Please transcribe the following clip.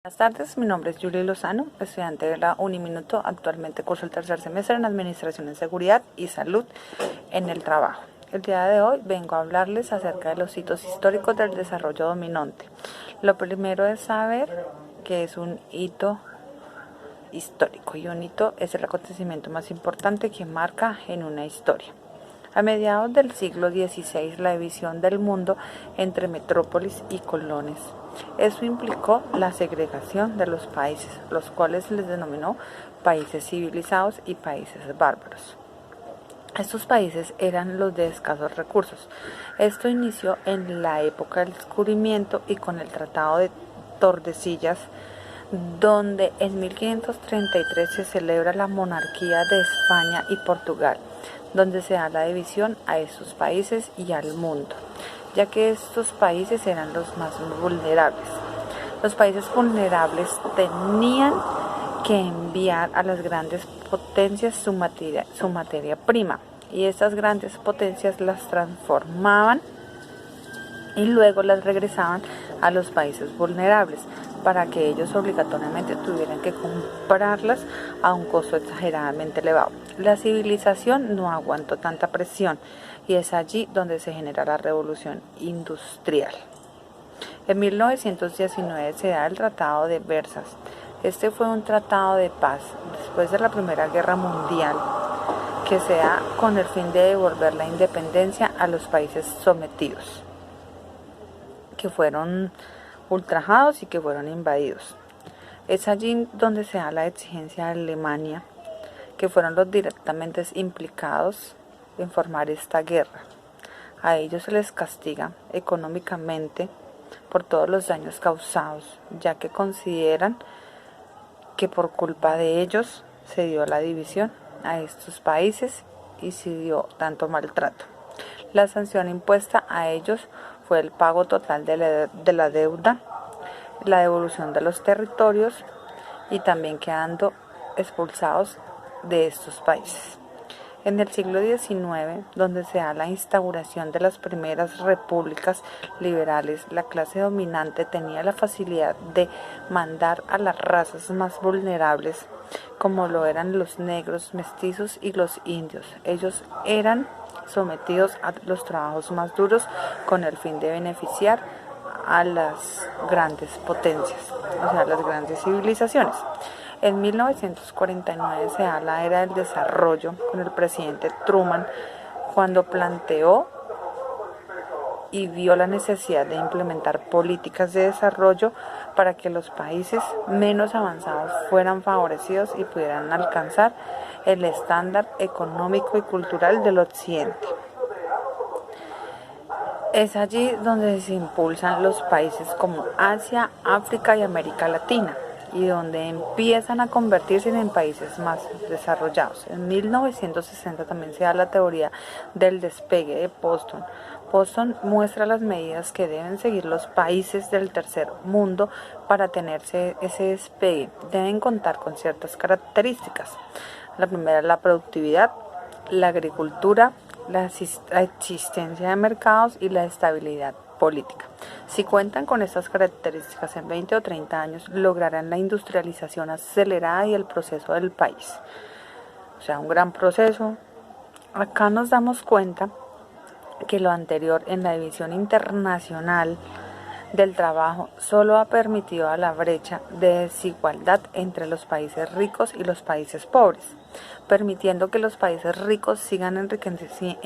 Buenas tardes, mi nombre es Julie Lozano, estudiante de la Uniminuto. Actualmente curso el tercer semestre en Administración en Seguridad y Salud en el Trabajo. El día de hoy vengo a hablarles acerca de los hitos históricos del desarrollo dominante. Lo primero es saber qué es un hito histórico, y un hito es el acontecimiento más importante que marca en una historia. A mediados del siglo XVI, la división del mundo entre metrópolis y colones. Eso implicó la segregación de los países, los cuales se les denominó países civilizados y países bárbaros. Estos países eran los de escasos recursos. Esto inició en la época del descubrimiento y con el Tratado de Tordesillas, donde en 1533 se celebra la monarquía de España y Portugal, donde se da la división a estos países y al mundo, ya que estos países eran los más vulnerables. Los países vulnerables tenían que enviar a las grandes potencias su materia prima, y estas grandes potencias las transformaban y luego las regresaban a los países vulnerables para que ellos obligatoriamente tuvieran que comprarlas a un costo exageradamente elevado. La civilización no aguantó tanta presión y es allí donde se genera la revolución industrial. En 1919 se da el Tratado de Versalles. Este fue un tratado de paz después de la Primera Guerra Mundial que se da con el fin de devolver la independencia a los países sometidos, que fueron ultrajados y que fueron invadidos. Es allí donde se da la exigencia de Alemania, que fueron los directamente implicados en formar esta guerra. A ellos se les castiga económicamente por todos los daños causados, ya que consideran que por culpa de ellos se dio la división a estos países y se dio tanto maltrato. La sanción impuesta a ellos fue el pago total de la deuda, la devolución de los territorios y también quedando expulsados de estos países. En el siglo XIX, donde se da la instauración de las primeras repúblicas liberales, la clase dominante tenía la facilidad de mandar a las razas más vulnerables, como lo eran los negros, mestizos y los indios. Ellos eran sometidos a los trabajos más duros con el fin de beneficiar a las grandes potencias, o sea, las grandes civilizaciones. En 1949 se da la era del desarrollo con el presidente Truman, cuando planteó y vio la necesidad de implementar políticas de desarrollo para que los países menos avanzados fueran favorecidos y pudieran alcanzar el estándar económico y cultural del occidente. Es allí donde se impulsan los países como Asia, África y América Latina, y donde empiezan a convertirse en países más desarrollados. En 1960 también se da la teoría del despegue de Boston. Boston muestra las medidas que deben seguir los países del tercer mundo para tener ese despegue. Deben contar con ciertas características. La primera es la productividad, la agricultura, la existencia de mercados y la estabilidad política. Si cuentan con estas características, en 20 o 30 años lograrán la industrialización acelerada y el proceso del país. O sea, un gran proceso. Acá nos damos cuenta que lo anterior en la división internacional del trabajo solo ha permitido a la brecha de desigualdad entre los países ricos y los países pobres, permitiendo que los países ricos sigan enriqueciendo